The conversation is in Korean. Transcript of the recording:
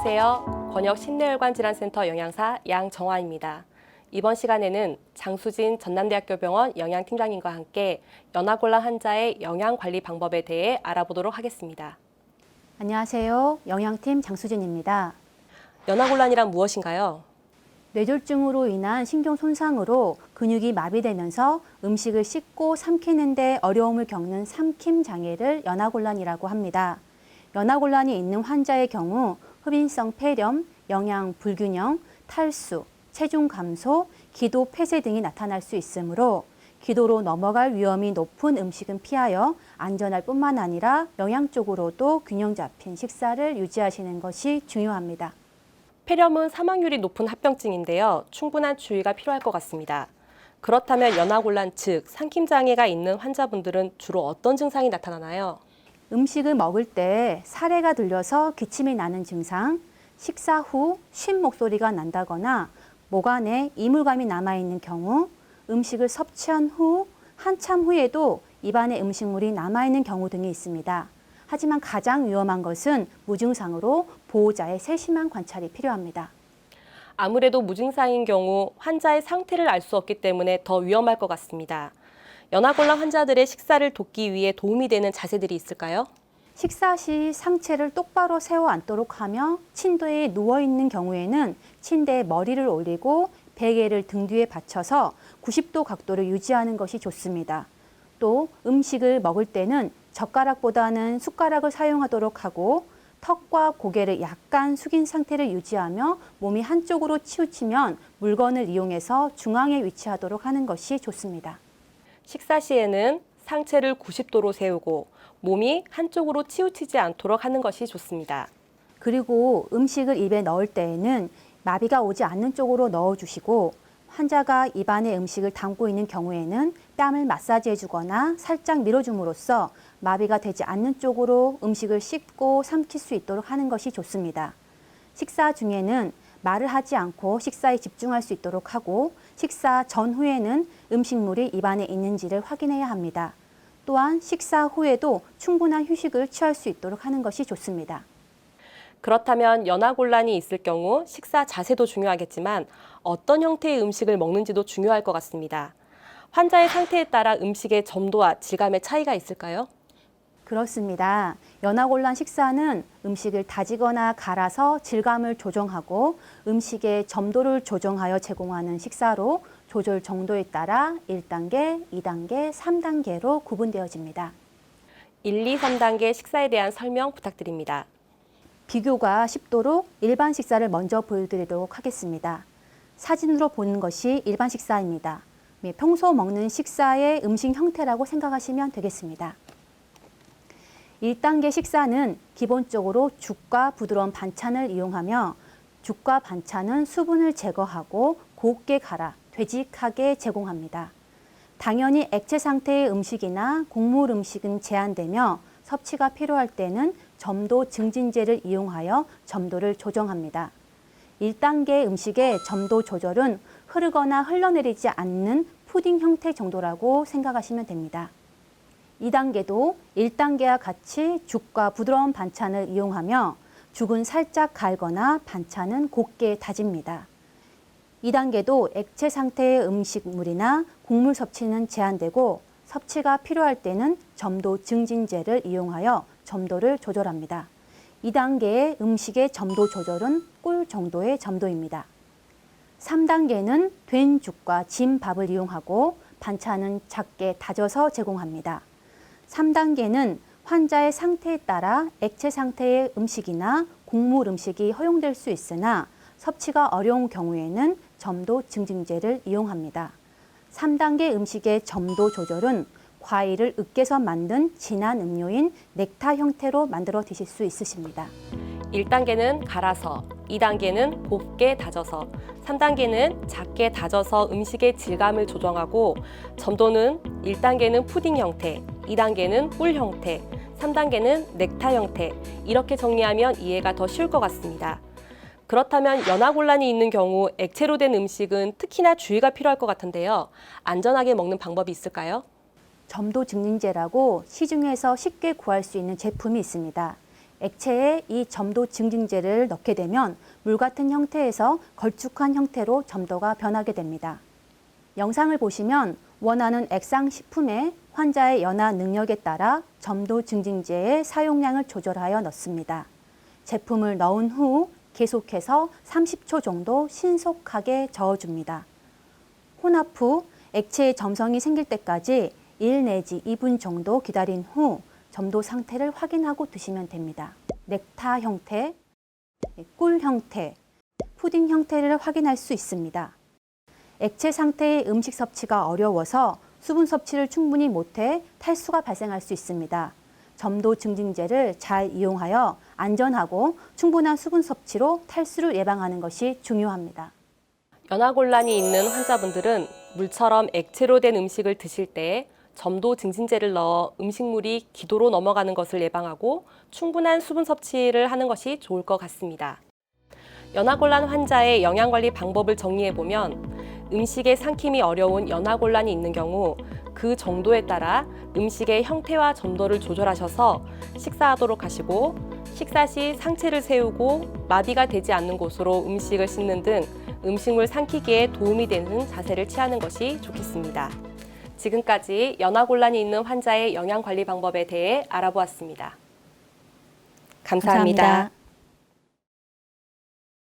안녕하세요. 권역 심내혈관 질환센터 영양사 양정화입니다. 이번 시간에는 장수진 전남대학교 병원 영양팀장님과 함께 연화곤란 환자의 영양관리 방법에 대해 알아보도록 하겠습니다. 안녕하세요. 영양팀 장수진입니다. 연화곤란이란 무엇인가요? 뇌졸중으로 인한 신경 손상으로 근육이 마비되면서 음식을 씹고 삼키는 데 어려움을 겪는 삼킴 장애를 연화곤란이라고 합니다. 연화곤란이 있는 환자의 경우 흡인성 폐렴, 영양 불균형, 탈수, 체중 감소, 기도 폐쇄 등이 나타날 수 있으므로 기도로 넘어갈 위험이 높은 음식은 피하여 안전할 뿐만 아니라 영양적으로도 균형 잡힌 식사를 유지하시는 것이 중요합니다. 폐렴은 사망률이 높은 합병증인데요. 충분한 주의가 필요할 것 같습니다. 그렇다면 연화곤란 즉 삼킴장애가 있는 환자분들은 주로 어떤 증상이 나타나나요? 음식을 먹을 때 사레가 들려서 기침이 나는 증상, 식사 후 쉰 목소리가 난다거나 목 안에 이물감이 남아있는 경우, 음식을 섭취한 후 한참 후에도 입안에 음식물이 남아있는 경우 등이 있습니다. 하지만 가장 위험한 것은 무증상으로 보호자의 세심한 관찰이 필요합니다. 아무래도 무증상인 경우 환자의 상태를 알 수 없기 때문에 더 위험할 것 같습니다. 연화곤란 환자들의 식사를 돕기 위해 도움이 되는 자세들이 있을까요? 식사 시 상체를 똑바로 세워 앉도록 하며 침대에 누워있는 경우에는 침대에 머리를 올리고 베개를 등 뒤에 받쳐서 90도 각도를 유지하는 것이 좋습니다. 또 음식을 먹을 때는 젓가락보다는 숟가락을 사용하도록 하고 턱과 고개를 약간 숙인 상태를 유지하며 몸이 한쪽으로 치우치면 물건을 이용해서 중앙에 위치하도록 하는 것이 좋습니다. 식사 시에는 상체를 90도로 세우고 몸이 한쪽으로 치우치지 않도록 하는 것이 좋습니다. 그리고 음식을 입에 넣을 때에는 마비가 오지 않는 쪽으로 넣어주시고 환자가 입안에 음식을 담고 있는 경우에는 뺨을 마사지해주거나 살짝 밀어줌으로써 마비가 되지 않는 쪽으로 음식을 씹고 삼킬 수 있도록 하는 것이 좋습니다. 식사 중에는 말을 하지 않고 식사에 집중할 수 있도록 하고 식사 전후에는 음식물이 입안에 있는지를 확인해야 합니다. 또한 식사 후에도 충분한 휴식을 취할 수 있도록 하는 것이 좋습니다. 그렇다면 연화곤란이 있을 경우 식사 자세도 중요하겠지만 어떤 형태의 음식을 먹는지도 중요할 것 같습니다. 환자의 상태에 따라 음식의 점도와 질감의 차이가 있을까요? 그렇습니다. 연화곤란 식사는 음식을 다지거나 갈아서 질감을 조정하고 음식의 점도를 조정하여 제공하는 식사로 조절 정도에 따라 1단계, 2단계, 3단계로 구분되어집니다. 1, 2, 3단계 식사에 대한 설명 부탁드립니다. 비교가 쉽도록 일반 식사를 먼저 보여드리도록 하겠습니다. 사진으로 보는 것이 일반 식사입니다. 평소 먹는 식사의 음식 형태라고 생각하시면 되겠습니다. 1단계 식사는 기본적으로 죽과 부드러운 반찬을 이용하며 죽과 반찬은 수분을 제거하고 곱게 갈아 되직하게 제공합니다. 당연히 액체 상태의 음식이나 곡물 음식은 제한되며 섭취가 필요할 때는 점도 증진제를 이용하여 점도를 조정합니다. 1단계 음식의 점도 조절은 흐르거나 흘러내리지 않는 푸딩 형태 정도라고 생각하시면 됩니다. 2단계도 1단계와 같이 죽과 부드러운 반찬을 이용하며 죽은 살짝 갈거나 반찬은 곱게 다집니다. 2단계도 액체 상태의 음식물이나 곡물 섭취는 제한되고 섭취가 필요할 때는 점도 증진제를 이용하여 점도를 조절합니다. 2단계의 음식의 점도 조절은 꿀 정도의 점도입니다. 3단계는 된 죽과 진 밥을 이용하고 반찬은 작게 다져서 제공합니다. 3단계는 환자의 상태에 따라 액체 상태의 음식이나 곡물 음식이 허용될 수 있으나 섭취가 어려운 경우에는 점도 증진제를 이용합니다. 3단계 음식의 점도 조절은 과일을 으깨서 만든 진한 음료인 넥타 형태로 만들어 드실 수 있으십니다. 1단계는 갈아서, 2단계는 곱게 다져서, 3단계는 작게 다져서 음식의 질감을 조정하고 점도는 1단계는 푸딩 형태, 2단계는 꿀 형태, 3단계는 넥타 형태 이렇게 정리하면 이해가 더 쉬울 것 같습니다. 그렇다면 연화곤란이 있는 경우 액체로 된 음식은 특히나 주의가 필요할 것 같은데요. 안전하게 먹는 방법이 있을까요? 점도 증진제라고 시중에서 쉽게 구할 수 있는 제품이 있습니다. 액체에 이 점도 증진제를 넣게 되면 물 같은 형태에서 걸쭉한 형태로 점도가 변하게 됩니다. 영상을 보시면 원하는 액상식품에 환자의 연화 능력에 따라 점도 증진제의 사용량을 조절하여 넣습니다. 제품을 넣은 후 계속해서 30초 정도 신속하게 저어줍니다. 혼합 후 액체의 점성이 생길 때까지 1 내지 2분 정도 기다린 후 점도 상태를 확인하고 드시면 됩니다. 넥타 형태, 꿀 형태, 푸딩 형태를 확인할 수 있습니다. 액체 상태의 음식 섭취가 어려워서 수분 섭취를 충분히 못해 탈수가 발생할 수 있습니다. 점도 증진제를 잘 이용하여 안전하고 충분한 수분 섭취로 탈수를 예방하는 것이 중요합니다. 연화곤란이 있는 환자분들은 물처럼 액체로 된 음식을 드실 때 점도 증진제를 넣어 음식물이 기도로 넘어가는 것을 예방하고 충분한 수분 섭취를 하는 것이 좋을 것 같습니다. 연화곤란 환자의 영양관리 방법을 정리해보면 음식에 삼킴이 어려운 연화곤란이 있는 경우 그 정도에 따라 음식의 형태와 점도를 조절하셔서 식사하도록 하시고 식사 시 상체를 세우고 마비가 되지 않는 곳으로 음식을 씻는 등 음식물 삼키기에 도움이 되는 자세를 취하는 것이 좋겠습니다. 지금까지 연화곤란이 있는 환자의 영양관리 방법에 대해 알아보았습니다. 감사합니다.